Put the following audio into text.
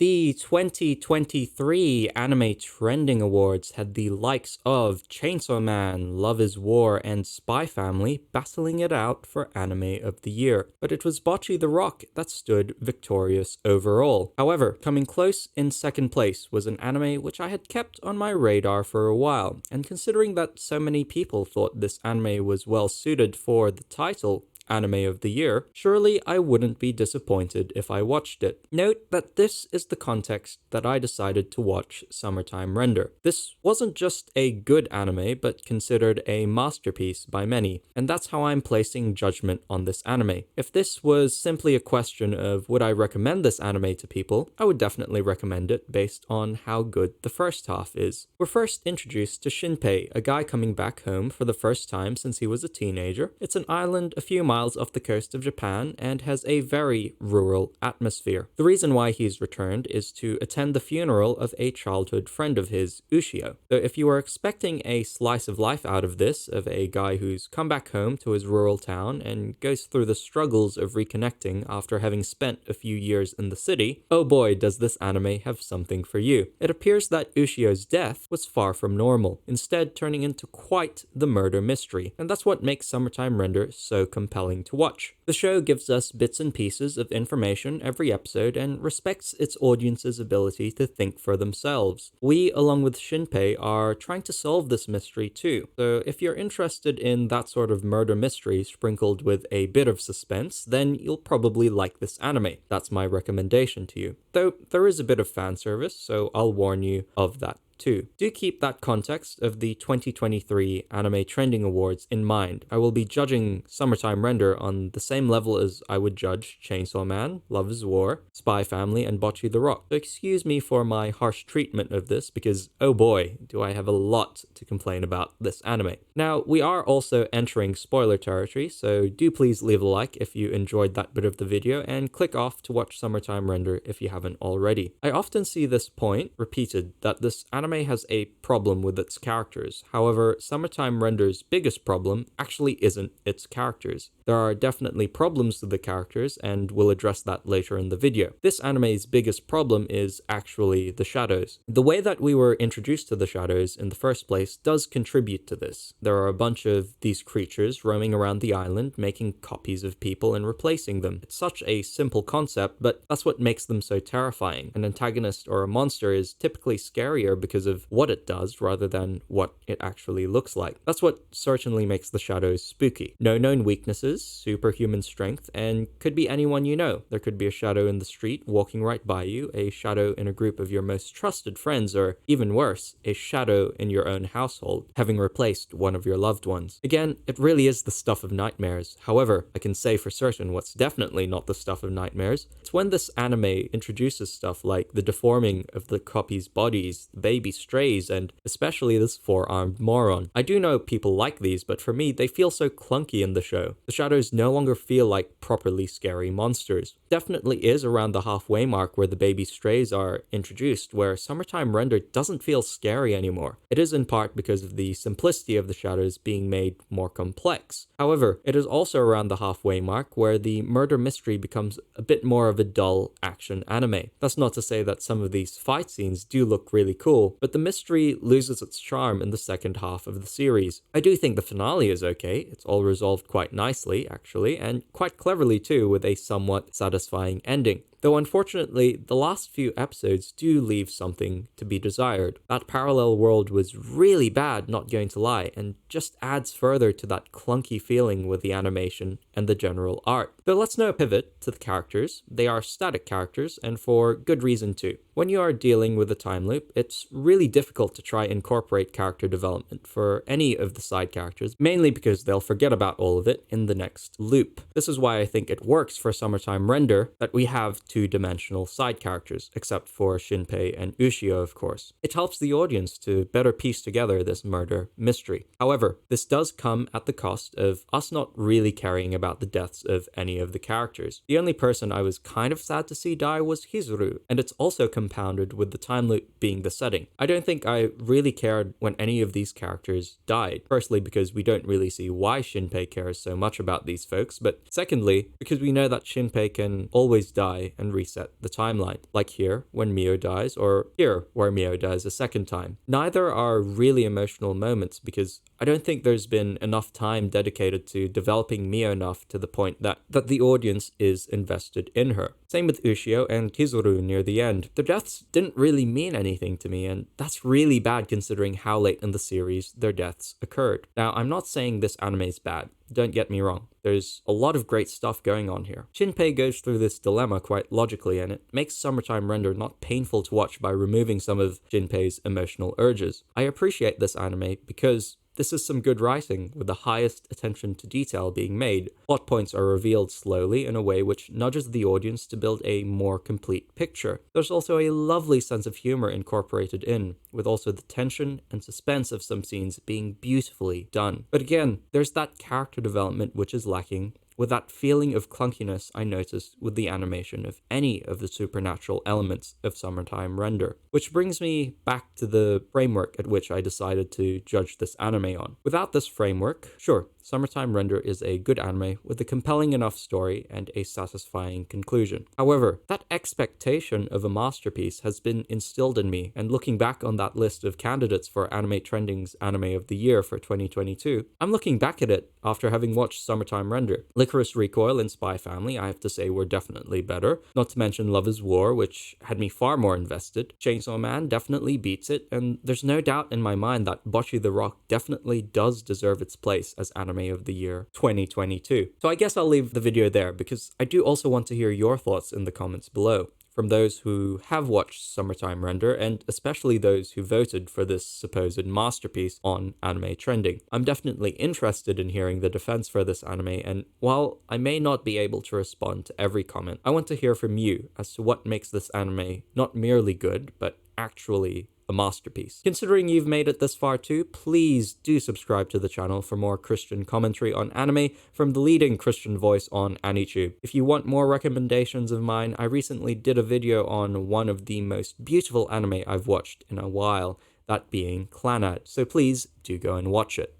The 2023 Anime Trending Awards had the likes of Chainsaw Man, Love is War, and Spy Family battling it out for Anime of the Year, but it was Bocchi the Rock that stood victorious overall. However, coming close in second place was an anime which I had kept on my radar for a while, and considering that so many people thought this anime was well suited for the title, Anime of the Year, surely I wouldn't be disappointed if I watched it. Note that this is the context that I decided to watch Summertime Render. This wasn't just a good anime, but considered a masterpiece by many, and that's how I'm placing judgment on this anime. If this was simply a question of would I recommend this anime to people, I would definitely recommend it based on how good the first half is. We're first introduced to Shinpei, a guy coming back home for the first time since he was a teenager. It's an island a few miles off the coast of Japan and has a very rural atmosphere. The reason why he's returned is to attend the funeral of a childhood friend of his, Ushio. So if you were expecting a slice of life out of this, of a guy who's come back home to his rural town and goes through the struggles of reconnecting after having spent a few years in the city, oh boy does this anime have something for you. It appears that Ushio's death was far from normal, instead turning into quite the murder mystery, and that's what makes Summertime Render so compelling to watch. The show gives us bits and pieces of information every episode and respects its audience's ability to think for themselves. We, along with Shinpei, are trying to solve this mystery too, so if you're interested in that sort of murder mystery sprinkled with a bit of suspense, then you'll probably like this anime. That's my recommendation to you. Though there is a bit of fan service, so I'll warn you of that too. Do keep that context of the 2023 Anime Trending Awards in mind. I will be judging Summertime Render on the same level as I would judge Chainsaw Man, Love is War, Spy Family, and Bocchi the Rock. So excuse me for my harsh treatment of this because, oh boy, do I have a lot to complain about this anime. Now, we are also entering spoiler territory, so do please leave a like if you enjoyed that bit of the video and click off to watch Summertime Render if you haven't already. I often see this point repeated that this anime has a problem with its characters. However, Summertime Render's biggest problem actually isn't its characters. There are definitely problems with the characters, and we'll address that later in the video. This anime's biggest problem is actually the shadows. The way that we were introduced to the shadows in the first place does contribute to this. There are a bunch of these creatures roaming around the island, making copies of people and replacing them. It's such a simple concept, but that's what makes them so terrifying. An antagonist or a monster is typically scarier because of what it does rather than what it actually looks like. That's what certainly makes the shadows spooky. No known weaknesses, superhuman strength, and could be anyone you know. There could be a shadow in the street walking right by you, a shadow in a group of your most trusted friends, or even worse, a shadow in your own household, having replaced one of your loved ones. Again, it really is the stuff of nightmares. However, I can say for certain what's definitely not the stuff of nightmares. It's when this anime introduces stuff like the deforming of the copies' bodies, the baby strays, and especially this four-armed moron. I do know people like these, but for me, they feel so clunky in the show. The shadows no longer feel like properly scary monsters. Definitely is around the halfway mark where the baby strays are introduced, where Summertime Render doesn't feel scary anymore. It is in part because of the simplicity of the shadows being made more complex. However, it is also around the halfway mark where the murder mystery becomes a bit more of a dull action anime. That's not to say that some of these fight scenes do look really cool, but the mystery loses its charm in the second half of the series. I do think the finale is okay. It's all resolved quite nicely, actually, and quite cleverly too, with a somewhat satisfying ending. Though unfortunately, the last few episodes do leave something to be desired. That parallel world was really bad, not going to lie, and just adds further to that clunky feeling with the animation and the general art. But let's now pivot to the characters. They are static characters, and for good reason too. When you are dealing with a time loop, it's really difficult to try and incorporate character development for any of the side characters, mainly because they'll forget about all of it in the next loop. This is why I think it works for Summertime Render that we have two-dimensional side characters, except for Shinpei and Ushio, of course. It helps the audience to better piece together this murder mystery. However, this does come at the cost of us not really caring about the deaths of any of the characters. The only person I was kind of sad to see die was Hizuru, and it's also compounded with the time loop being the setting. I don't think I really cared when any of these characters died. Firstly, because we don't really see why Shinpei cares so much about these folks, but secondly, because we know that Shinpei can always die and reset the timeline, like here when Mio dies, or here where Mio dies a second time. Neither are really emotional moments because I don't think there's been enough time dedicated to developing Mio enough to the point that the audience is invested in her. Same with Ushio and Chizuru near the end. Their deaths didn't really mean anything to me, and that's really bad considering how late in the series their deaths occurred. Now, I'm not saying this anime is bad. Don't get me wrong. There's a lot of great stuff going on here. Shinpei goes through this dilemma quite logically, and it makes Summertime Render not painful to watch by removing some of Shinpei's emotional urges. I appreciate this anime because this is some good writing, with the highest attention to detail being made. Plot points are revealed slowly in a way which nudges the audience to build a more complete picture. There's also a lovely sense of humor incorporated in, with also the tension and suspense of some scenes being beautifully done. But again, there's that character development which is lacking, with that feeling of clunkiness I noticed with the animation of any of the supernatural elements of Summertime Render. Which brings me back to the framework at which I decided to judge this anime on. Without this framework, sure, Summertime Render is a good anime with a compelling enough story and a satisfying conclusion. However, that expectation of a masterpiece has been instilled in me, and looking back on that list of candidates for Anime Trending's Anime of the Year for 2022, I'm looking back at it after having watched Summertime Render. Licorice Recoil and Spy Family, I have to say, were definitely better, not to mention Love is War, which had me far more invested. Chainsaw Man definitely beats it, and there's no doubt in my mind that Bocchi the Rock definitely does deserve its place as Anime of the Year 2022. So I guess I'll leave the video there because I do also want to hear your thoughts in the comments below, from those who have watched Summertime Render, and especially those who voted for this supposed masterpiece on Anime Trending. I'm definitely interested in hearing the defense for this anime, and while I may not be able to respond to every comment, I want to hear from you as to what makes this anime not merely good, but actually a masterpiece. Considering you've made it this far too, please do subscribe to the channel for more Christian commentary on anime from the leading Christian voice on AniTube. If you want more recommendations of mine, I recently did a video on one of the most beautiful anime I've watched in a while, that being Clannad, so please do go and watch it.